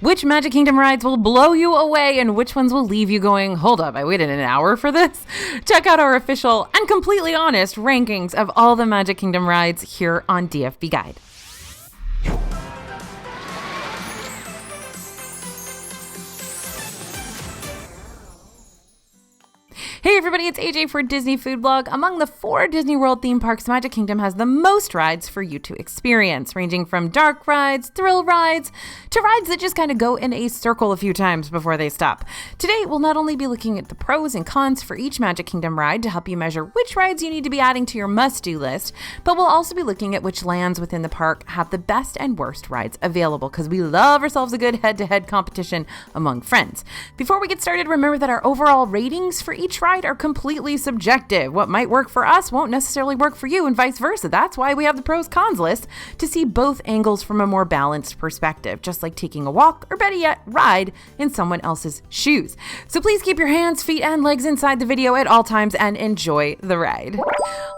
Which Magic Kingdom rides will blow you away and which ones will leave you going, hold up, I waited an hour for this? Check out our official and completely honest rankings of all the Magic Kingdom rides here on DFB Guide. Hey everybody, it's AJ for Disney Food Blog. Among the 4 Disney World theme parks, Magic Kingdom has the most rides for you to experience, ranging from dark rides, thrill rides, to rides that just kind of go in a circle a few times before they stop. Today, we'll not only be looking at the pros and cons for each Magic Kingdom ride to help you measure which rides you need to be adding to your must-do list, but we'll also be looking at which lands within the park have the best and worst rides available, because we love ourselves a good head-to-head competition among friends. Before we get started, remember that our overall ratings for each ride are completely subjective. What might work for us won't necessarily work for you and vice versa. That's why we have the pros cons list to see both angles from a more balanced perspective, just like taking a walk or better yet, ride in someone else's shoes. So please keep your hands, feet, and legs inside the video at all times and enjoy the ride.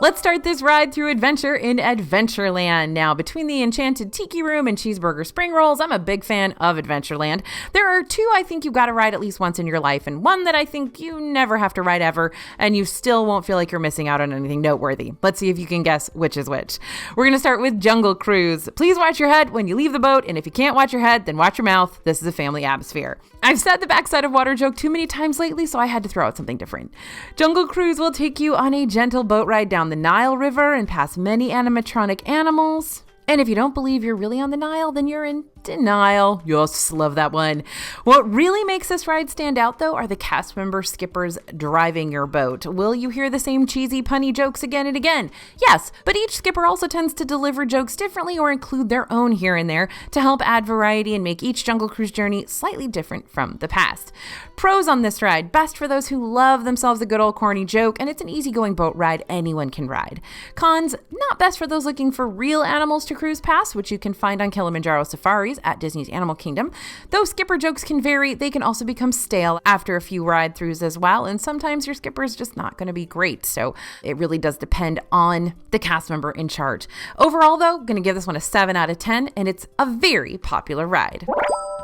Let's start this ride through adventure in Adventureland. Now, between the Enchanted Tiki Room and Cheeseburger Spring Rolls, I'm a big fan of Adventureland. There are 2 I think you've got to ride at least once in your life, and one that I think you never have to ride ever, and you still won't feel like you're missing out on anything noteworthy. Let's see if you can guess which is which. We're going to start with Jungle Cruise. Please watch your head when you leave the boat, and if you can't watch your head, then watch your mouth. This is a family atmosphere. I've said the backside of water joke too many times lately, so I had to throw out something different. Jungle Cruise will take you on a gentle boat ride down the Nile River and past many animatronic animals. And if you don't believe you're really on the Nile, then you're in denial. Yes, love that one. What really makes this ride stand out, though, are the cast member skippers driving your boat. Will you hear the same cheesy, punny jokes again and again? Yes, but each skipper also tends to deliver jokes differently or include their own here and there to help add variety and make each Jungle Cruise journey slightly different from the past. Pros on this ride: best for those who love themselves a good old corny joke, and it's an easygoing boat ride anyone can ride. Cons: not best for those looking for real animals to cruise past, which you can find on Kilimanjaro Safaris at Disney's Animal Kingdom. Though skipper jokes can vary, they can also become stale after a few ride-throughs as well, and sometimes your skipper is just not going to be great, so it really does depend on the cast member in charge. Overall, though, I'm going to give this one a 7 out of 10, and it's a very popular ride.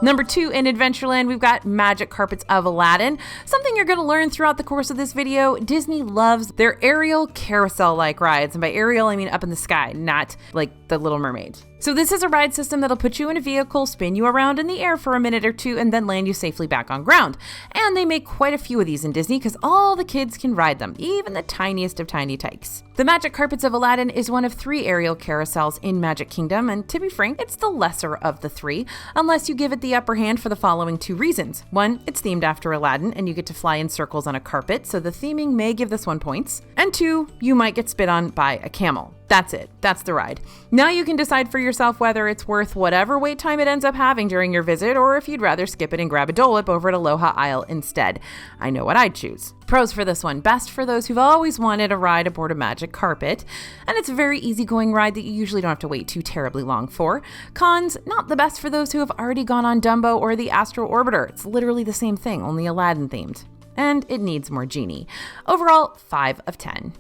Number 2 in Adventureland, we've got Magic Carpets of Aladdin. Something you're going to learn throughout the course of this video: Disney loves their aerial carousel-like rides. And by aerial, I mean up in the sky, not like the Little Mermaid. So this is a ride system that'll put you in a vehicle, spin you around in the air for a minute or two, and then land you safely back on ground. And they make quite a few of these in Disney because all the kids can ride them, even the tiniest of tiny tykes. The Magic Carpets of Aladdin is one of 3 aerial carousels in Magic Kingdom, and to be frank, it's the lesser of the 3, unless you give it the upper hand for the following 2 reasons. 1, it's themed after Aladdin, and you get to fly in circles on a carpet, so the theming may give this one points. And 2, you might get spit on by a camel. That's it. That's the ride. Now you can decide for yourself whether it's worth whatever wait time it ends up having during your visit, or if you'd rather skip it and grab a Dole Whip over at Aloha Isle instead. I know what I'd choose. Pros for this one: best for those who've always wanted a ride aboard a magic carpet, and it's a very easygoing ride that you usually don't have to wait too terribly long for. Cons: not the best for those who have already gone on Dumbo or the Astro Orbiter. It's literally the same thing, only Aladdin themed. And it needs more genie. Overall, 5 of 10.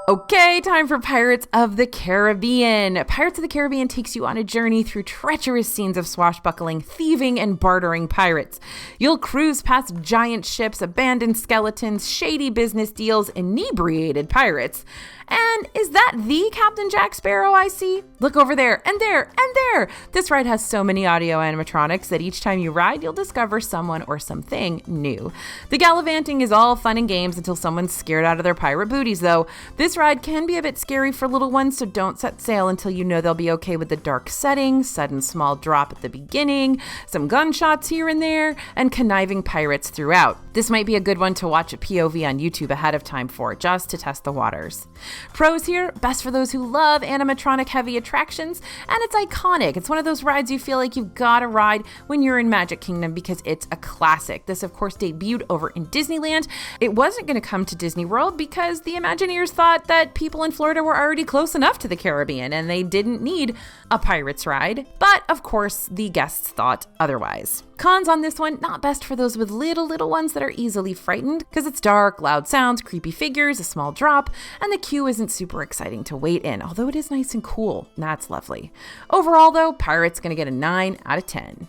Okay, time for Pirates of the Caribbean. Pirates of the Caribbean takes you on a journey through treacherous scenes of swashbuckling, thieving, and bartering pirates. You'll cruise past giant ships, abandoned skeletons, shady business deals, inebriated pirates. And is that the Captain Jack Sparrow I see? Look over there, and there, and there! This ride has so many audio animatronics that each time you ride, you'll discover someone or something new. The gallivanting is all fun and games until someone's scared out of their pirate booties, though. This ride can be a bit scary for little ones, so don't set sail until you know they'll be okay with the dark setting, sudden small drop at the beginning, some gunshots here and there, and conniving pirates throughout. This might be a good one to watch a POV on YouTube ahead of time for, just to test the waters. Pros here: best for those who love animatronic heavy attractions, and it's iconic. It's one of those rides you feel like you've got to ride when you're in Magic Kingdom because it's a classic. This, of course, debuted over in Disneyland. It wasn't going to come to Disney World because the Imagineers thought thought that people in Florida were already close enough to the Caribbean and they didn't need a pirate's ride. But of course, the guests thought otherwise. Cons on this one, not best for those with little ones that are easily frightened because it's dark, loud sounds, creepy figures, a small drop, and the queue isn't super exciting to wait in, although it is nice and cool. That's lovely. Overall though, Pirate's gonna get a 9 out of 10.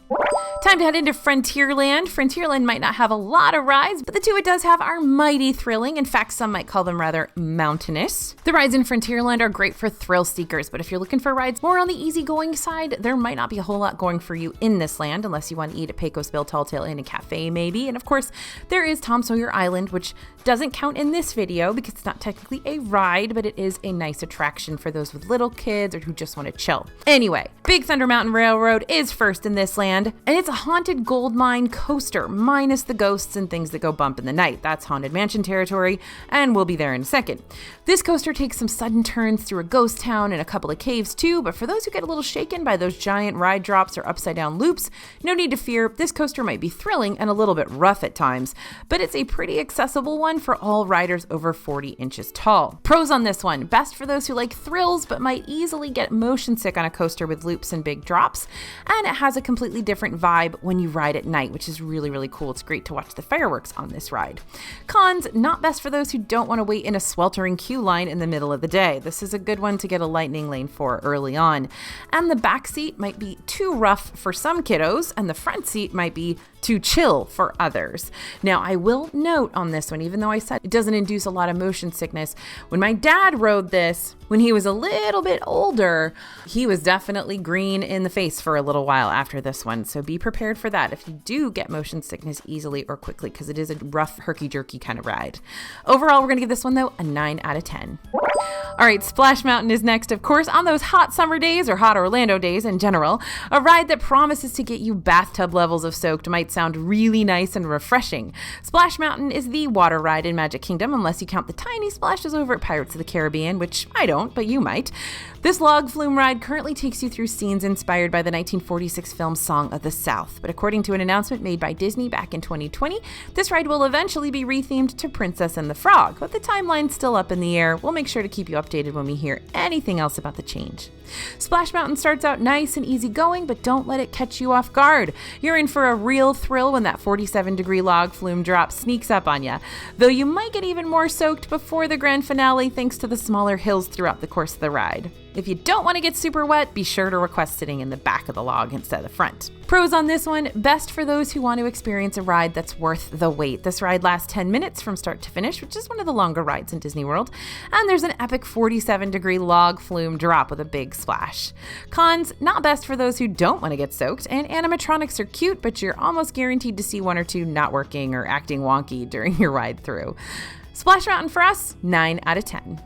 Time to head into Frontierland. Frontierland might not have a lot of rides, but the two it does have are mighty thrilling. In fact, some might call them rather mountainous. The rides in Frontierland are great for thrill seekers, but if you're looking for rides more on the easygoing side, there might not be a whole lot going for you in this land unless you want to eat at Pecos Bill Talltale Inn and Cafe maybe. And of course, there is Tom Sawyer Island, which doesn't count in this video because it's not technically a ride, but it is a nice attraction for those with little kids or who just want to chill. Anyway, Big Thunder Mountain Railroad is first in this land, and it's a haunted gold mine coaster, minus the ghosts and things that go bump in the night. That's Haunted Mansion territory, and we'll be there in a second. This coaster takes some sudden turns through a ghost town and a couple of caves too, but for those who get a little shaken by those giant ride drops or upside down loops, no need to fear. This coaster might be thrilling and a little bit rough at times, but it's a pretty accessible one for all riders over 40 inches tall. Pros on this one, best for those who like thrills but might easily get motion sick on a coaster with loops and big drops, and it has a completely different vibe when you ride at night, which is really cool. It's great to watch the fireworks on this ride. Cons, not best for those who don't want to wait in a sweltering queue line in the middle of the day. This is a good one to get a lightning lane for early on. And the back seat might be too rough for some kiddos, and the front seat might be too chill for others. Now, I will note on this one, even though I said it doesn't induce a lot of motion sickness, when my dad rode this, when he was a little bit older, he was definitely green in the face for a little while after this one. So be prepared for that if you do get motion sickness easily or quickly, because it is a rough, herky-jerky kind of ride. Overall, we're going to give this one, though, a 9 out of 10. All right, Splash Mountain is next, of course, on those hot summer days or hot Orlando days in general. A ride that promises to get you bathtub levels of soaked might sound really nice and refreshing. Splash Mountain is the water ride in Magic Kingdom, unless you count the tiny splashes over at Pirates of the Caribbean, which I don't, but you might. This log flume ride currently takes you through scenes inspired by the 1946 film Song of the South, but according to an announcement made by Disney back in 2020, this ride will eventually be rethemed to Princess and the Frog, but the timeline's still up in the air. We'll make sure to keep you updated when we hear anything else about the change. Splash Mountain starts out nice and easygoing, but don't let it catch you off guard. You're in for a real thrill when that 47-degree log flume drop sneaks up on you, though you might get even more soaked before the grand finale thanks to the smaller hills throughout the course of the ride. If you don't want to get super wet, be sure to request sitting in the back of the log instead of the front. Pros on this one, best for those who want to experience a ride that's worth the wait. This ride lasts 10 minutes from start to finish, which is one of the longer rides in Disney World, and there's an epic 47-degree log flume drop with a big splash. Cons, not best for those who don't want to get soaked, and animatronics are cute, but you're almost guaranteed to see one or two not working or acting wonky during your ride through. Splash Mountain for us, 9 out of 10.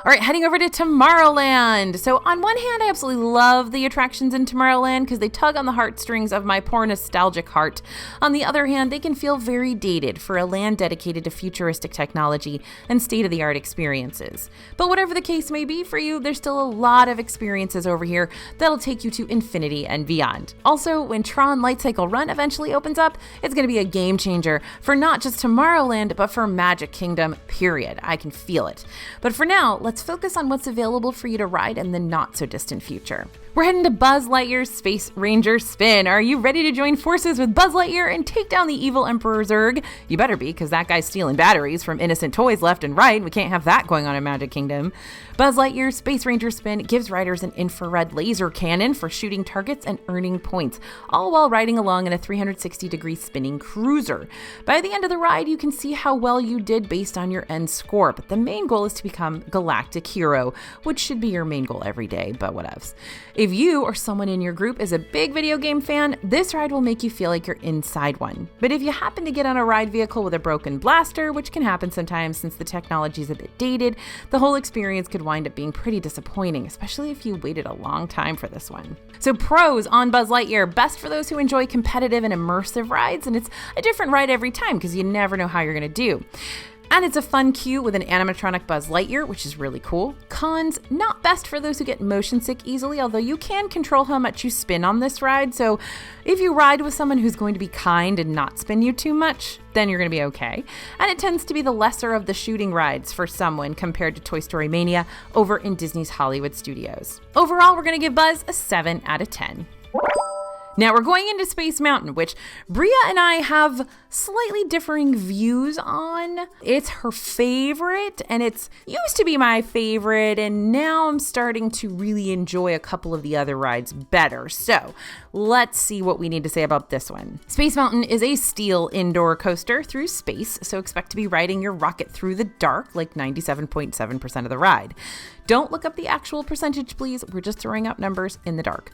All right, heading over to Tomorrowland. So on one hand, I absolutely love the attractions in Tomorrowland because they tug on the heartstrings of my poor nostalgic heart. On the other hand, they can feel very dated for a land dedicated to futuristic technology and state-of-the-art experiences. But whatever the case may be for you, there's still a lot of experiences over here that'll take you to infinity and beyond. Also, when Tron Light Cycle Run eventually opens up, it's going to be a game changer for not just Tomorrowland, but for Magic Kingdom, period. I can feel it. But for now, let's focus on what's available for you to ride in the not-so-distant future. We're heading to Buzz Lightyear's Space Ranger Spin. Are you ready to join forces with Buzz Lightyear and take down the evil Emperor Zurg? You better be, because that guy's stealing batteries from innocent toys left and right. We can't have that going on in Magic Kingdom. Buzz Lightyear's Space Ranger Spin gives riders an infrared laser cannon for shooting targets and earning points, all while riding along in a 360-degree spinning cruiser. By the end of the ride, you can see how well you did based on your end score, but the main goal is to become Galactic Hero, which should be your main goal every day, but whatevs. If you or someone in your group is a big video game fan, this ride will make you feel like you're inside one. But if you happen to get on a ride vehicle with a broken blaster, which can happen sometimes since the technology is a bit dated, the whole experience could wind up being pretty disappointing, especially if you waited a long time for this one. So pros on Buzz Lightyear, best for those who enjoy competitive and immersive rides, and it's a different ride every time because you never know how you're going to do. And it's a fun queue with an animatronic Buzz Lightyear, which is really cool. Cons, not best for those who get motion sick easily, although you can control how much you spin on this ride. So if you ride with someone who's going to be kind and not spin you too much, then you're going to be okay. And it tends to be the lesser of the shooting rides for someone compared to Toy Story Mania over in Disney's Hollywood Studios. Overall, we're going to give Buzz a 7 out of 10. Now we're going into Space Mountain, which Bria and I have slightly differing views on. It's her favorite, and it's used to be my favorite, and now I'm starting to really enjoy a couple of the other rides better. So let's see what we need to say about this one. Space Mountain is a steel indoor coaster through space, so expect to be riding your rocket through the dark, like 97.7% of the ride. Don't look up the actual percentage, please. We're just throwing out numbers in the dark.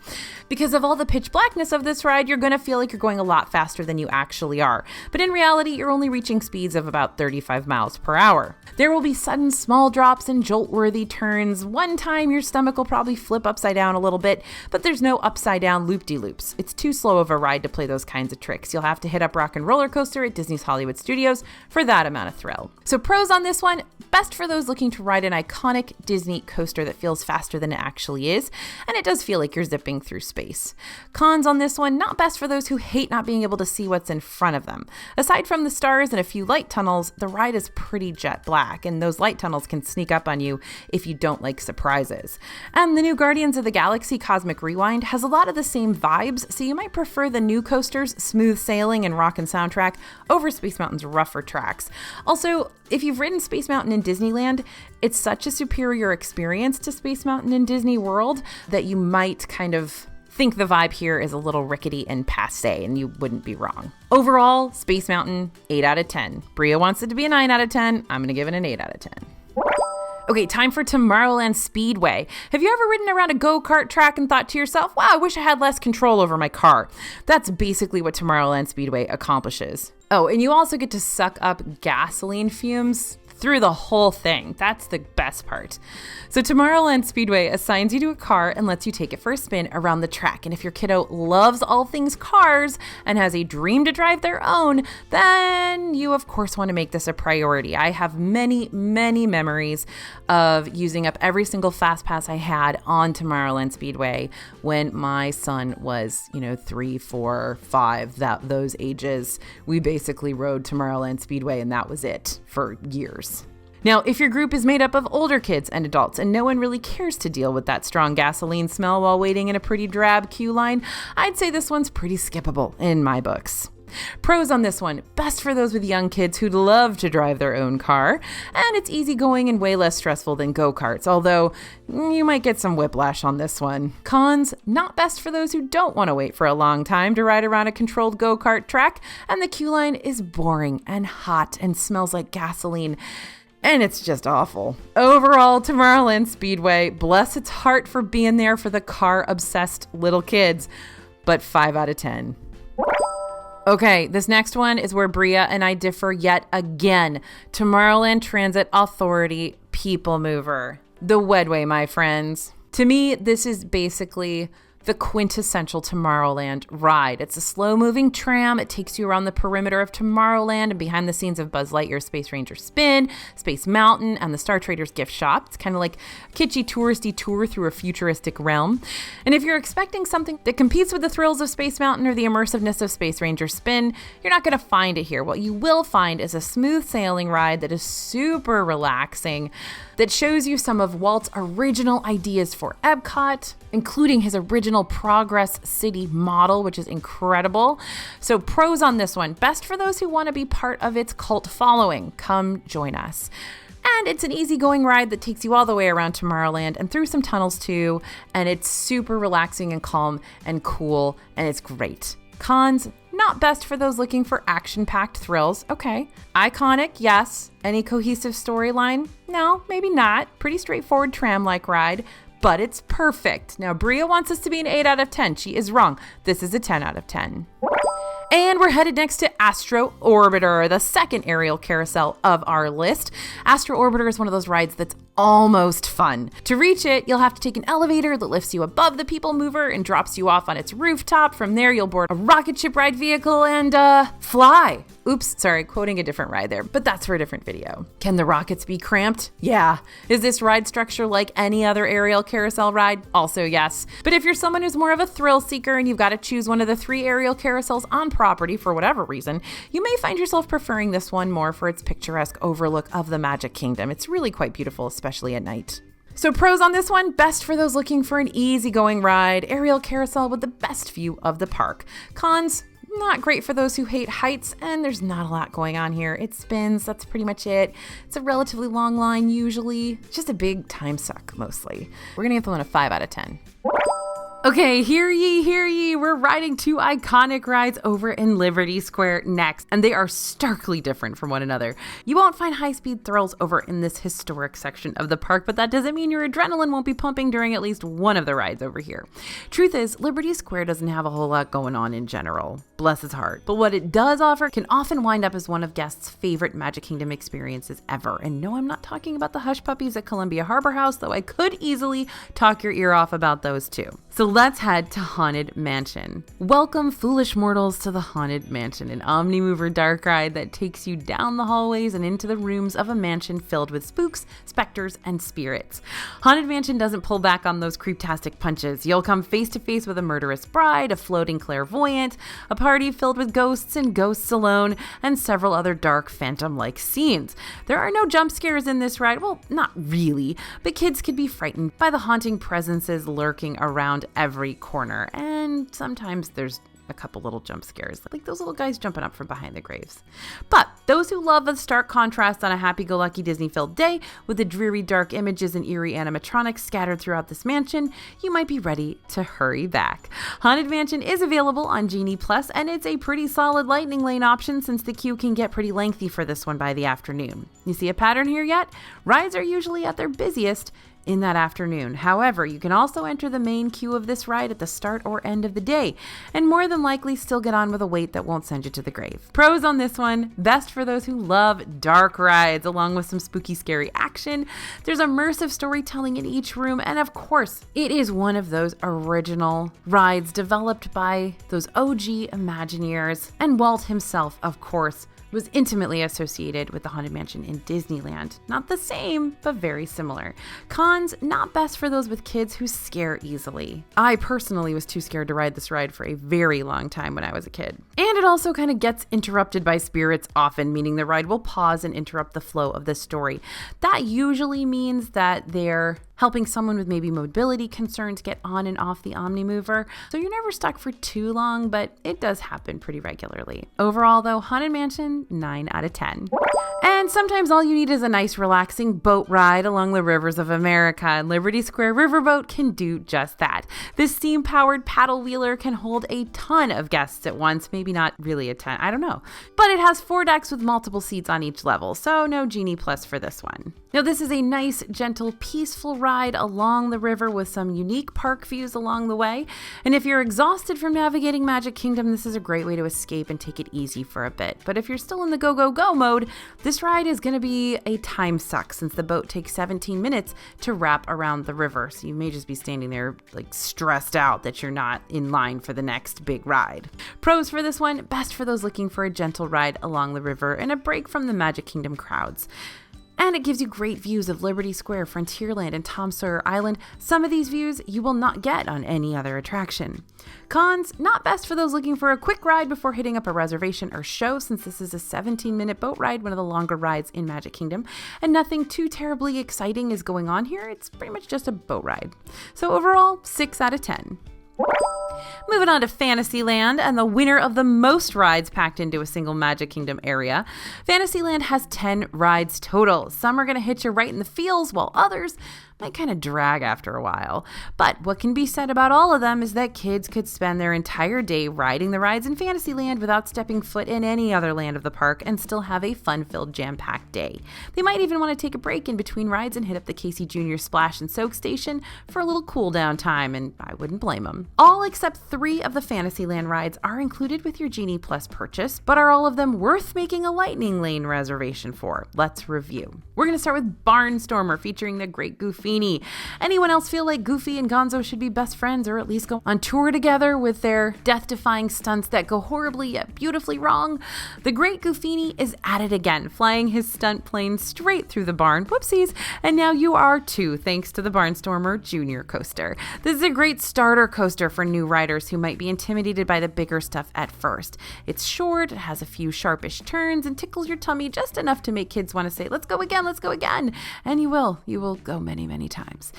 Because of all the pitch blackness of this ride, you're going to feel like you're going a lot faster than you actually are. But in reality, you're only reaching speeds of about 35 miles per hour. There will be sudden small drops and jolt-worthy turns. One time, your stomach will probably flip upside down a little bit, but there's no upside-down loop-de-loops. It's too slow of a ride to play those kinds of tricks. You'll have to hit up Rock and Roller Coaster at Disney's Hollywood Studios for that amount of thrill. So pros on this one, best for those looking to ride an iconic Disney coaster that feels faster than it actually is, and it does feel like you're zipping through space. Cons on this one, not best for those who hate not being able to see what's in front of them. Aside from the stars and a few light tunnels, the ride is pretty jet black, and those light tunnels can sneak up on you if you don't like surprises. And the new Guardians of the Galaxy Cosmic Rewind has a lot of the same vibes, so you might prefer the new coaster's smooth sailing and rockin' soundtrack over Space Mountain's rougher tracks. Also, if you've ridden Space Mountain in Disneyland, it's such a superior experience to Space Mountain in Disney World that you might kind of think the vibe here is a little rickety and passé, and you wouldn't be wrong. Overall, Space Mountain, 8 out of 10. Bria wants it to be a 9 out of 10. I'm going to give it an 8 out of 10. Okay, time for Tomorrowland Speedway. Have you ever ridden around a go-kart track and thought to yourself, wow, I wish I had less control over my car? That's basically what Tomorrowland Speedway accomplishes. Oh, and you also get to suck up gasoline fumes through the whole thing. That's the best part. So Tomorrowland Speedway assigns you to a car and lets you take it for a spin around the track. And if your kiddo loves all things cars and has a dream to drive their own, then you of course want to make this a priority. I have many, many memories of using up every single fast pass I had on Tomorrowland Speedway when my son was, 3, 4, 5, those ages. We basically rode Tomorrowland Speedway and that was it for years. Now, if your group is made up of older kids and adults and no one really cares to deal with that strong gasoline smell while waiting in a pretty drab queue line, I'd say this one's pretty skippable in my books. Pros on this one, best for those with young kids who'd love to drive their own car, and it's easygoing and way less stressful than go-karts, although you might get some whiplash on this one. Cons, not best for those who don't want to wait for a long time to ride around a controlled go-kart track, and the queue line is boring and hot and smells like gasoline. And it's just awful. Overall, Tomorrowland Speedway, bless its heart for being there for the car-obsessed little kids, but 5 out of 10. Okay, this next one is where Bria and I differ yet again. Tomorrowland Transit Authority PeopleMover. The Wedway, my friends. To me, this is basically the quintessential Tomorrowland ride. It's a slow-moving tram. It takes you around the perimeter of Tomorrowland and behind the scenes of Buzz Lightyear's Space Ranger Spin, Space Mountain, and the Star Traders gift shop. It's kind of like a kitschy touristy tour through a futuristic realm. And if you're expecting something that competes with the thrills of Space Mountain or the immersiveness of Space Ranger Spin, you're not going to find it here. What you will find is a smooth sailing ride that is super relaxing, that shows you some of Walt's original ideas for Epcot, including his original Progress City model, which is incredible. So pros on this one, best for those who want to be part of its cult following. Come join us. And it's an easygoing ride that takes you all the way around Tomorrowland and through some tunnels too. And it's super relaxing and calm and cool, and it's great. Cons, not best for those looking for action-packed thrills. Okay. Iconic, yes. Any cohesive storyline? No, maybe not. Pretty straightforward tram-like ride, but it's perfect. Now, Bria wants us to be an 8 out of 10. She is wrong. This is a 10 out of 10. And we're headed next to Astro Orbiter, the second aerial carousel of our list. Astro Orbiter is one of those rides that's almost fun. To reach it, you'll have to take an elevator that lifts you above the PeopleMover and drops you off on its rooftop. From there, you'll board a rocket ship ride vehicle and fly. Oops, sorry, quoting a different ride there, but that's for a different video. Can the rockets be cramped? Yeah. Is this ride structure like any other aerial carousel ride? Also yes. But if you're someone who's more of a thrill seeker and you've got to choose one of the 3 aerial carousels on property for whatever reason, you may find yourself preferring this one more for its picturesque overlook of the Magic Kingdom. It's really quite beautiful, especially at night. So pros on this one, best for those looking for an easygoing ride, aerial carousel with the best view of the park. Cons, not great for those who hate heights, and there's not a lot going on here. It spins, that's pretty much it. It's a relatively long line usually, just a big time suck mostly. We're gonna give the one a 5 out of 10. Okay, hear ye, we're riding 2 iconic rides over in Liberty Square next, and they are starkly different from one another. You won't find high-speed thrills over in this historic section of the park, but that doesn't mean your adrenaline won't be pumping during at least one of the rides over here. Truth is, Liberty Square doesn't have a whole lot going on in general, bless its heart. But what it does offer can often wind up as one of guests' favorite Magic Kingdom experiences ever. And no, I'm not talking about the Hush Puppies at Columbia Harbor House, though I could easily talk your ear off about those too. So let's head to Haunted Mansion. Welcome, foolish mortals, to the Haunted Mansion, an Omnimover dark ride that takes you down the hallways and into the rooms of a mansion filled with spooks, specters, and spirits. Haunted Mansion doesn't pull back on those creeptastic punches. You'll come face to face with a murderous bride, a floating clairvoyant, a party filled with ghosts and ghosts alone, and several other dark phantom-like scenes. There are no jump scares in this ride. Well, not really, but kids can be frightened by the haunting presences lurking around every corner, and sometimes there's a couple little jump scares, like those little guys jumping up from behind the graves. But those who love a stark contrast on a happy-go-lucky Disney-filled day with the dreary dark images and eerie animatronics scattered throughout this mansion, you might be ready to hurry back. Haunted Mansion is available on Genie Plus, and it's a pretty solid lightning lane option since the queue can get pretty lengthy for this one by the afternoon. You see a pattern here yet? Rides are usually at their busiest in that afternoon. However, you can also enter the main queue of this ride at the start or end of the day, and more than likely still get on with a wait that won't send you to the grave. Pros on this one, best for those who love dark rides, along with some spooky, scary action. There's immersive storytelling in each room, and of course, it is one of those original rides developed by those OG Imagineers, and Walt himself, of course, was intimately associated with the Haunted Mansion in Disneyland. Not the same, but very similar. Cons, not best for those with kids who scare easily. I personally was too scared to ride this ride for a very long time when I was a kid. And it also kind of gets interrupted by spirits often, meaning the ride will pause and interrupt the flow of the story. That usually means that they're helping someone with maybe mobility concerns get on and off the Omnimover. So you're never stuck for too long, but it does happen pretty regularly. Overall though, Haunted Mansion, 9 out of 10. And sometimes all you need is a nice relaxing boat ride along the rivers of America, and Liberty Square Riverboat can do just that. This steam-powered paddle wheeler can hold a ton of guests at once, maybe not really a ton, I don't know. But it has 4 decks with multiple seats on each level, so no Genie Plus for this one. Now this is a nice, gentle, peaceful ride along the river with some unique park views along the way. And if you're exhausted from navigating Magic Kingdom, this is a great way to escape and take it easy for a bit. But if you're still in the go, go, go mode, this ride is going to be a time suck since the boat takes 17 minutes to wrap around the river. So you may just be standing there like stressed out that you're not in line for the next big ride. Pros for this one, best for those looking for a gentle ride along the river and a break from the Magic Kingdom crowds. And it gives you great views of Liberty Square, Frontierland, and Tom Sawyer Island. Some of these views you will not get on any other attraction. Cons, not best for those looking for a quick ride before hitting up a reservation or show, since this is a 17-minute boat ride, one of the longer rides in Magic Kingdom, and nothing too terribly exciting is going on here. It's pretty much just a boat ride. So overall, 6 out of 10. Moving on to Fantasyland, and the winner of the most rides packed into a single Magic Kingdom area. Fantasyland has 10 rides total. Some are going to hit you right in the feels, while others might kind of drag after a while. But what can be said about all of them is that kids could spend their entire day riding the rides in Fantasyland without stepping foot in any other land of the park and still have a fun-filled, jam-packed day. They might even want to take a break in between rides and hit up the Casey Jr. Splash and Soak Station for a little cool-down time, and I wouldn't blame them. All except 3 of the Fantasyland rides are included with your Genie Plus purchase, but are all of them worth making a Lightning Lane reservation for? Let's review. We're going to start with Barnstormer, featuring the great Goofini. Anyone else feel like Goofy and Gonzo should be best friends, or at least go on tour together with their death-defying stunts that go horribly yet beautifully wrong? The great Goofini is at it again, flying his stunt plane straight through the barn. Whoopsies. And now you are too, thanks to the Barnstormer Junior coaster. This is a great starter coaster for new riders who might be intimidated by the bigger stuff at first. It's short, it has a few sharpish turns, and tickles your tummy just enough to make kids want to say, let's go again, let's go again. And you will go many, many times.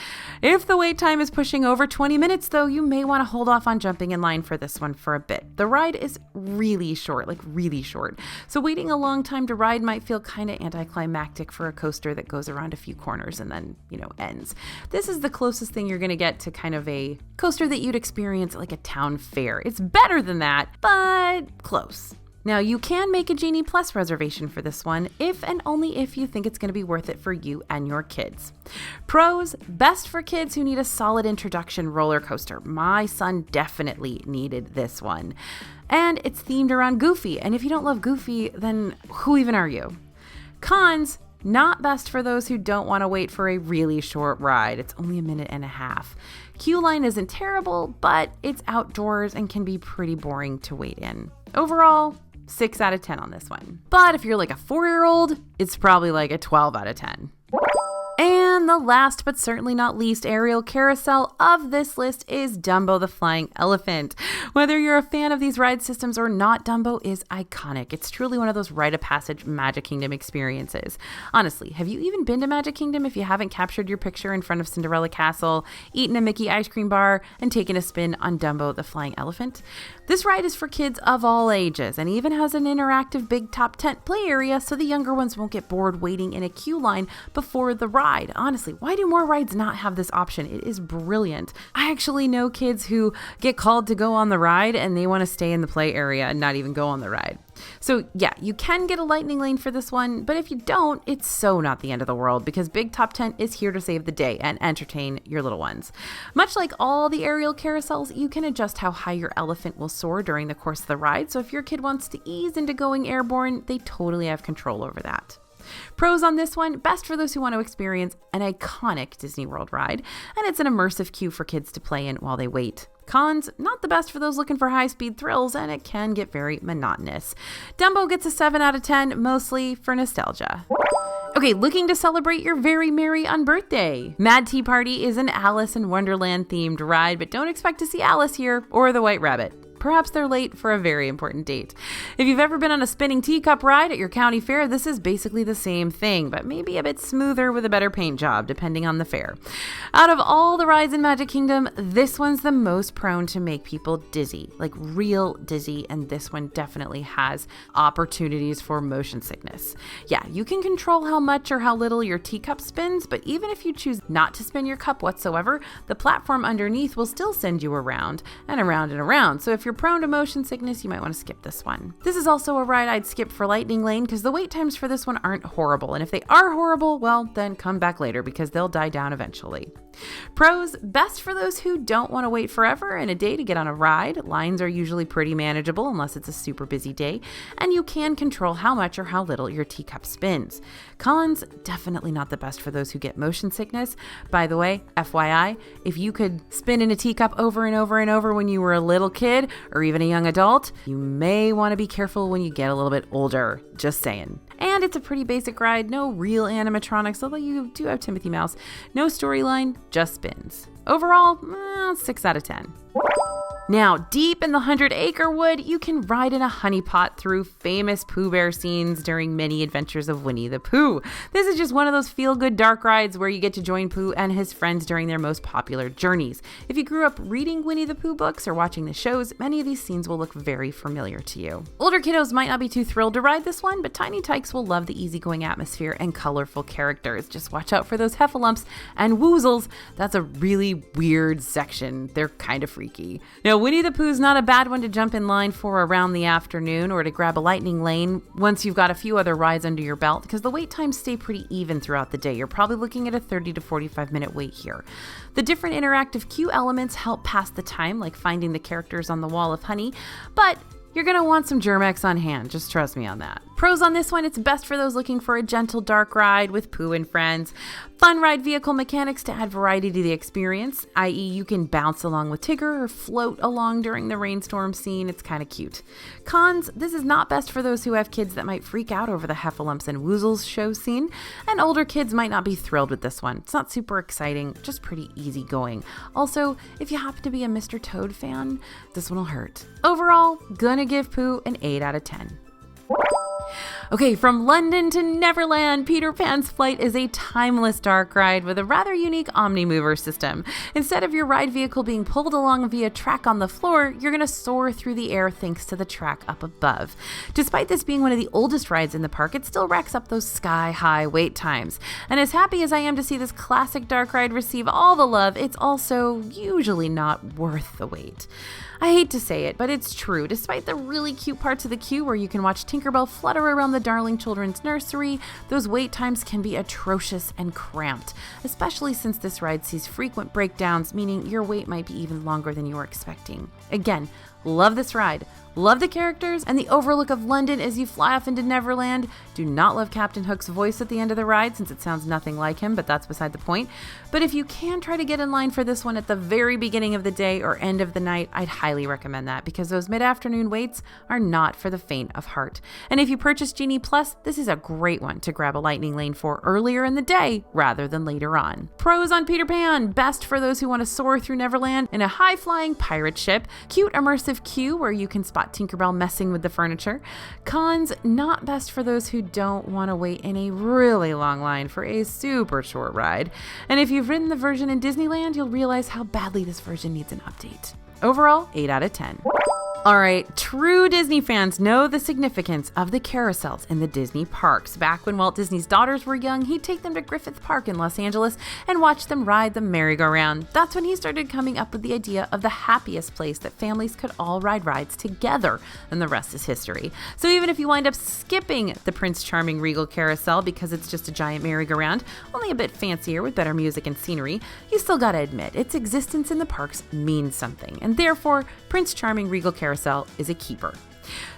If the wait time is pushing over 20 minutes though, you may want to hold off on jumping in line for this one for a bit. The ride is really short, like really short. So waiting a long time to ride might feel kind of anticlimactic for a coaster that goes around a few corners and then, ends. This is the closest thing you're going to get to kind of a coaster that you'd experience at like a town fair. It's better than that, but close. Now, you can make a Genie Plus reservation for this one if and only if you think it's going to be worth it for you and your kids. Pros, best for kids who need a solid introduction roller coaster. My son definitely needed this one. And it's themed around Goofy, and if you don't love Goofy, then who even are you? Cons, not best for those who don't want to wait for a really short ride. It's only a minute and a half. Queue line isn't terrible, but it's outdoors and can be pretty boring to wait in. Overall, 6 out of 10 on this one. But if you're like a 4-year-old, it's probably like a 12 out of 10. And the last but certainly not least aerial carousel of this list is Dumbo the Flying Elephant. Whether you're a fan of these ride systems or not, Dumbo is iconic. It's truly one of those rite of passage Magic Kingdom experiences. Honestly, have you even been to Magic Kingdom if you haven't captured your picture in front of Cinderella Castle, eaten a Mickey ice cream bar, and taken a spin on Dumbo the Flying Elephant? This ride is for kids of all ages and even has an interactive big top tent play area so the younger ones won't get bored waiting in a queue line before the ride. Honestly, why do more rides not have this option? It is brilliant. I actually know kids who get called to go on the ride and they want to stay in the play area and not even go on the ride. So yeah, you can get a Lightning Lane for this one, but if you don't, it's so not the end of the world because Big Top Tent is here to save the day and entertain your little ones. Much like all the aerial carousels, you can adjust how high your elephant will soar during the course of the ride, so if your kid wants to ease into going airborne, they totally have control over that. Pros on this one, best for those who want to experience an iconic Disney World ride, and it's an immersive queue for kids to play in while they wait. Cons, not the best for those looking for high-speed thrills, and it can get very monotonous. Dumbo gets a 7 out of 10, mostly for nostalgia. Okay, looking to celebrate your very merry unbirthday. Mad Tea Party is an Alice in Wonderland themed ride, but don't expect to see Alice here or the White Rabbit. Perhaps they're late for a very important date. If you've ever been on a spinning teacup ride at your county fair, this is basically the same thing, but maybe a bit smoother with a better paint job, depending on the fair. Out of all the rides in Magic Kingdom, this one's the most prone to make people dizzy, like real dizzy, and this one definitely has opportunities for motion sickness. Yeah, you can control how much or how little your teacup spins, but even if you choose not to spin your cup whatsoever, the platform underneath will still send you around and around and around. So if you're prone to motion sickness, you might want to skip this one. This is also a ride I'd skip for Lightning Lane because the wait times for this one aren't horrible. And if they are horrible, well, then come back later because they'll die down eventually. Pros, best for those who don't want to wait forever and a day to get on a ride. Lines are usually pretty manageable unless it's a super busy day, and you can control how much or how little your teacup spins. Cons, definitely not the best for those who get motion sickness. By the way, FYI, if you could spin in a teacup over and over and over when you were a little kid or even a young adult, you may want to be careful when you get a little bit older. Just saying. And it's a pretty basic ride, no real animatronics, although you do have Timothy Mouse. No storyline, just spins. Overall, 6 out of 10. Now, deep in the 100-acre wood, you can ride in a honeypot through famous Pooh Bear scenes during many adventures of Winnie the Pooh. This is just one of those feel-good dark rides where you get to join Pooh and his friends during their most popular journeys. If you grew up reading Winnie the Pooh books or watching the shows, many of these scenes will look very familiar to you. Older kiddos might not be too thrilled to ride this one, but tiny tykes will love the easygoing atmosphere and colorful characters. Just watch out for those heffalumps and woozles. That's a really weird section. They're kind of freaky. Now, Winnie the Pooh's not a bad one to jump in line for around the afternoon or to grab a lightning lane once you've got a few other rides under your belt, because the wait times stay pretty even throughout the day. You're probably looking at a 30 to 45 minute wait here. The different interactive queue elements help pass the time, like finding the characters on the wall of honey, but you're going to want some Germ-X on hand, just trust me on that. Pros on this one, it's best for those looking for a gentle dark ride with Pooh and friends. Fun ride vehicle mechanics to add variety to the experience, i.e. you can bounce along with Tigger or float along during the rainstorm scene. It's kind of cute. Cons, this is not best for those who have kids that might freak out over the heffalumps and woozles show scene, and older kids might not be thrilled with this one. It's not super exciting, just pretty easy going. Also, if you happen to be a Mr. Toad fan, this one will hurt. Overall, gonna give Pooh an 8 out of 10. Okay, from London to Neverland, Peter Pan's Flight is a timeless dark ride with a rather unique Omnimover system. Instead of your ride vehicle being pulled along via track on the floor, you're going to soar through the air thanks to the track up above. Despite this being one of the oldest rides in the park, it still racks up those sky-high wait times. And as happy as I am to see this classic dark ride receive all the love, it's also usually not worth the wait. I hate to say it, but it's true. Despite the really cute parts of the queue where you can watch Tinkerbell flutter around the darling children's nursery, those wait times can be atrocious and cramped, especially since this ride sees frequent breakdowns, meaning your wait might be even longer than you were expecting. Again, love this ride. Love the characters and the overlook of London as you fly off into Neverland. Do not love Captain Hook's voice at the end of the ride since it sounds nothing like him, but that's beside the point. But if you can try to get in line for this one at the very beginning of the day or end of the night, I'd highly recommend that because those mid-afternoon waits are not for the faint of heart. And if you purchase Genie Plus, this is a great one to grab a lightning lane for earlier in the day rather than later on. Pros on Peter Pan: best for those who want to soar through Neverland in a high-flying pirate ship, cute immersive queue where you can spot Tinkerbell messing with the furniture. Cons, not best for those who don't want to wait in a really long line for a super short ride. And if you've ridden the version in Disneyland, you'll realize how badly this version needs an update. Overall, 8 out of 10. Alright, true Disney fans know the significance of the carousels in the Disney parks. Back when Walt Disney's daughters were young, he'd take them to Griffith Park in Los Angeles and watch them ride the merry-go-round. That's when he started coming up with the idea of the happiest place that families could all ride rides together, and the rest is history. So even if you wind up skipping the Prince Charming Regal Carousel because it's just a giant merry-go-round, only a bit fancier with better music and scenery, you still gotta admit its existence in the parks means something, and therefore Prince Charming Regal Carousel is a keeper.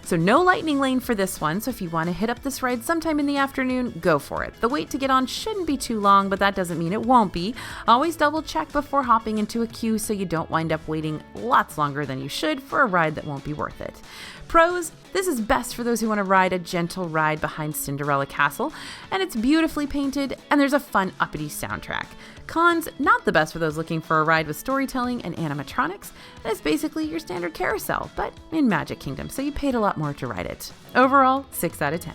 So no lightning lane for this one, so if you want to hit up this ride sometime in the afternoon, go for it. The wait to get on shouldn't be too long, but that doesn't mean it won't be. Always double check before hopping into a queue so you don't wind up waiting lots longer than you should for a ride that won't be worth it. Pros: this is best for those who want to ride a gentle ride behind Cinderella Castle, and it's beautifully painted, and there's a fun uppity soundtrack. Cons: not the best for those looking for a ride with storytelling and animatronics, and it's basically your standard carousel, but in Magic Kingdom, so you paid a lot more to ride it. Overall, 6 out of 10.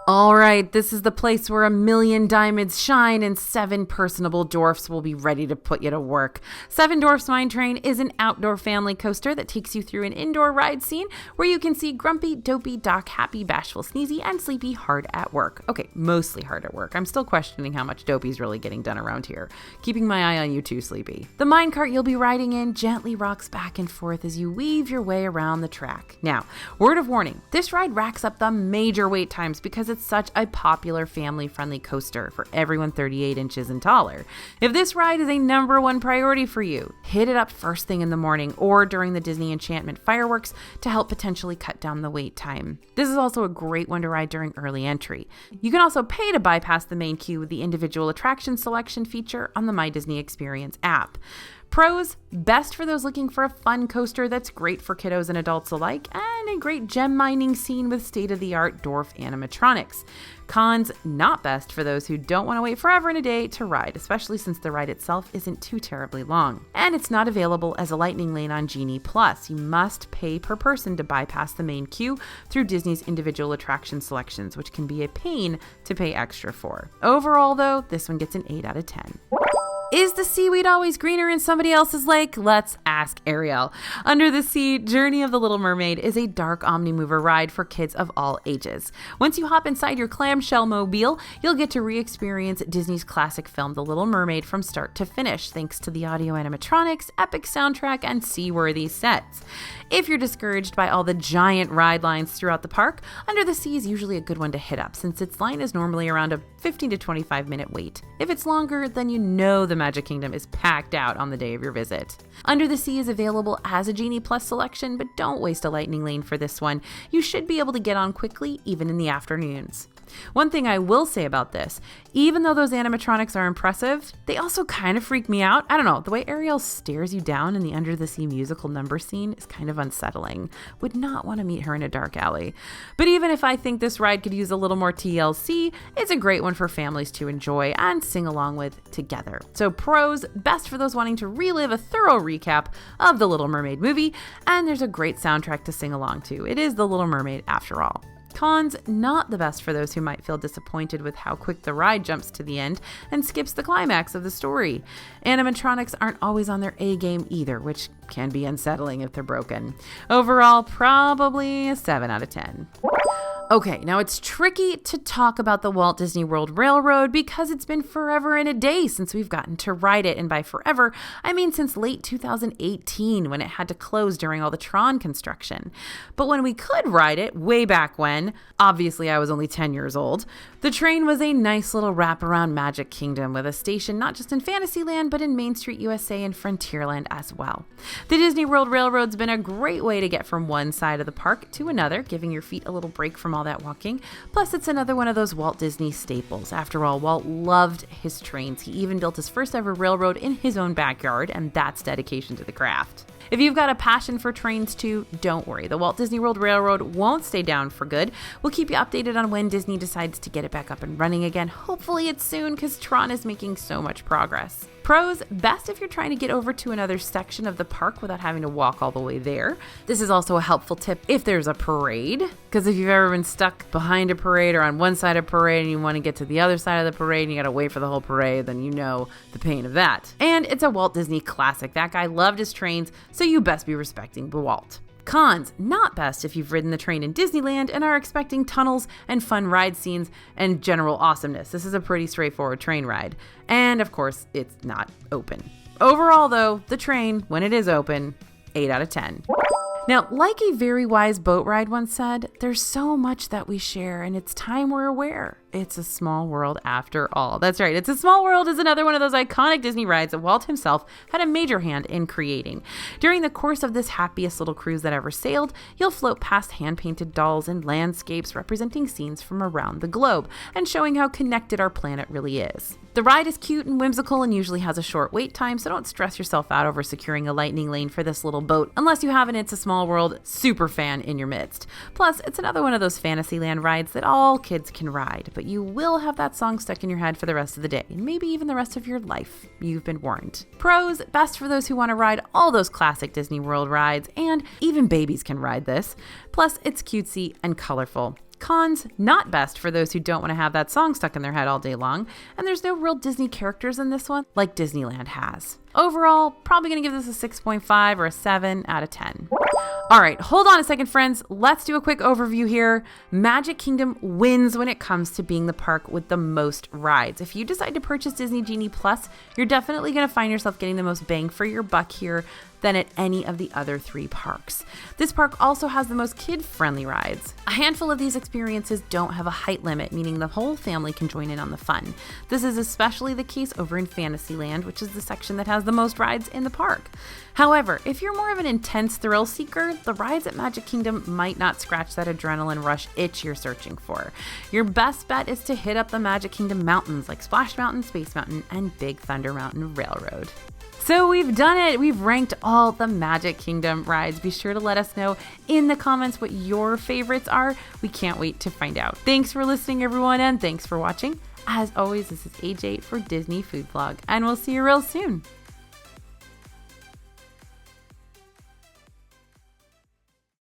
All right, this is the place where 1,000,000 diamonds shine and 7 personable dwarfs will be ready to put you to work. 7 Dwarfs Mine Train is an outdoor family coaster that takes you through an indoor ride scene where you can see Grumpy, Dopey, Doc, Happy, Bashful, Sneezy, and Sleepy hard at work. Okay, mostly hard at work. I'm still questioning how much Dopey's really getting done around here. Keeping my eye on you too, Sleepy. The minecart you'll be riding in gently rocks back and forth as you weave your way around the track. Now, word of warning, this ride racks up the major wait times because it's such a popular family-friendly coaster for everyone 38 inches and taller. If this ride is a #1 priority for you, hit it up first thing in the morning or during the Disney Enchantment fireworks to help potentially cut down the wait time. This is also a great one to ride during early entry. You can also pay to bypass the main queue with the individual attraction selection feature on the My Disney Experience app. Pros, best for those looking for a fun coaster that's great for kiddos and adults alike, and a great gem mining scene with state-of-the-art dwarf animatronics. Cons, not best for those who don't want to wait forever and a day to ride, especially since the ride itself isn't too terribly long. And it's not available as a lightning lane on Genie Plus. You must pay per person to bypass the main queue through Disney's individual attraction selections, which can be a pain to pay extra for. Overall, though, this one gets an 8 out of 10. Is the seaweed always greener in somebody else's lake? Let's ask Ariel. Under the Sea, Journey of the Little Mermaid is a dark omnimover ride for kids of all ages. Once you hop inside your clamshell mobile, you'll get to re-experience Disney's classic film, The Little Mermaid, from start to finish, thanks to the audio animatronics, epic soundtrack, and seaworthy sets. If you're discouraged by all the giant ride lines throughout the park, Under the Sea is usually a good one to hit up, since its line is normally around a 15 to 25 minute wait. If it's longer, then you know the Magic Kingdom is packed out on the day of your visit. Under the Sea is available as a Genie Plus selection, but don't waste a lightning lane for this one. You should be able to get on quickly, even in the afternoons. One thing I will say about this, even though those animatronics are impressive, they also kind of freak me out. I don't know, the way Ariel stares you down in the Under the Sea musical number scene is kind of unsettling. Would not want to meet her in a dark alley. But even if I think this ride could use a little more TLC, it's a great one for families to enjoy and sing along with together. So pros, best for those wanting to relive a thorough recap of the Little Mermaid movie, and there's a great soundtrack to sing along to. It is the Little Mermaid after all. Cons, not the best for those who might feel disappointed with how quick the ride jumps to the end and skips the climax of the story. Animatronics aren't always on their A game either, which can be unsettling if they're broken. Overall, probably a 7 out of 10. Okay, now it's tricky to talk about the Walt Disney World Railroad because it's been forever and a day since we've gotten to ride it, and by forever, I mean since late 2018 when it had to close during all the Tron construction. But when we could ride it, way back when, obviously I was only 10 years old, the train was a nice little wraparound Magic Kingdom with a station not just in Fantasyland, but in Main Street USA and Frontierland as well. The Disney World Railroad's been a great way to get from one side of the park to another, giving your feet a little break from all that walking. Plus, it's another one of those Walt Disney staples. After all, Walt loved his trains. He even built his first ever railroad in his own backyard, and that's dedication to the craft. If you've got a passion for trains too, don't worry. The Walt Disney World Railroad won't stay down for good. We'll keep you updated on when Disney decides to get it back up and running again. Hopefully it's soon, because Tron is making so much progress. Pros, best if you're trying to get over to another section of the park without having to walk all the way there. This is also a helpful tip if there's a parade, because if you've ever been stuck behind a parade or on one side of a parade and you want to get to the other side of the parade and you gotta wait for the whole parade, then you know the pain of that. And it's a Walt Disney classic. That guy loved his trains, so you best be respecting the Walt. Cons, not best if you've ridden the train in Disneyland and are expecting tunnels and fun ride scenes and general awesomeness. This is a pretty straightforward train ride. And of course, it's not open. Overall though, the train, when it is open, 8 out of 10. Now, like a very wise boat ride once said, there's so much that we share and it's time we're aware. It's a small world after all. That's right. It's a Small World is another one of those iconic Disney rides that Walt himself had a major hand in creating. During the course of this happiest little cruise that ever sailed, you'll float past hand-painted dolls and landscapes representing scenes from around the globe and showing how connected our planet really is. The ride is cute and whimsical and usually has a short wait time, so don't stress yourself out over securing a lightning lane for this little boat unless you have an It's a Small World super fan in your midst. Plus, it's another one of those Fantasyland rides that all kids can ride, but you will have that song stuck in your head for the rest of the day, and maybe even the rest of your life. You've been warned. Pros, best for those who want to ride all those classic Disney World rides, and even babies can ride this. Plus, it's cutesy and colorful. Cons, not best for those who don't want to have that song stuck in their head all day long, and there's no real Disney characters in this one like Disneyland has. Overall, probably going to give this a 6.5 or a 7 out of 10. All right, hold on a second, friends. Let's do a quick overview here. Magic Kingdom wins when it comes to being the park with the most rides. If you decide to purchase Disney Genie Plus, you're definitely going to find yourself getting the most bang for your buck here than at any of the other 3 parks. This park also has the most kid-friendly rides. A handful of these experiences don't have a height limit, meaning the whole family can join in on the fun. This is especially the case over in Fantasyland, which is the section that has the most rides in the park. However, if you're more of an intense thrill seeker, the rides at Magic Kingdom might not scratch that adrenaline rush itch you're searching for. Your best bet is to hit up the Magic Kingdom mountains like Splash Mountain, Space Mountain, and Big Thunder Mountain Railroad. So we've done it. We've ranked all the Magic Kingdom rides. Be sure to let us know in the comments what your favorites are. We can't wait to find out. Thanks for listening, everyone, and thanks for watching. As always, this is AJ for Disney Food Vlog, and we'll see you real soon.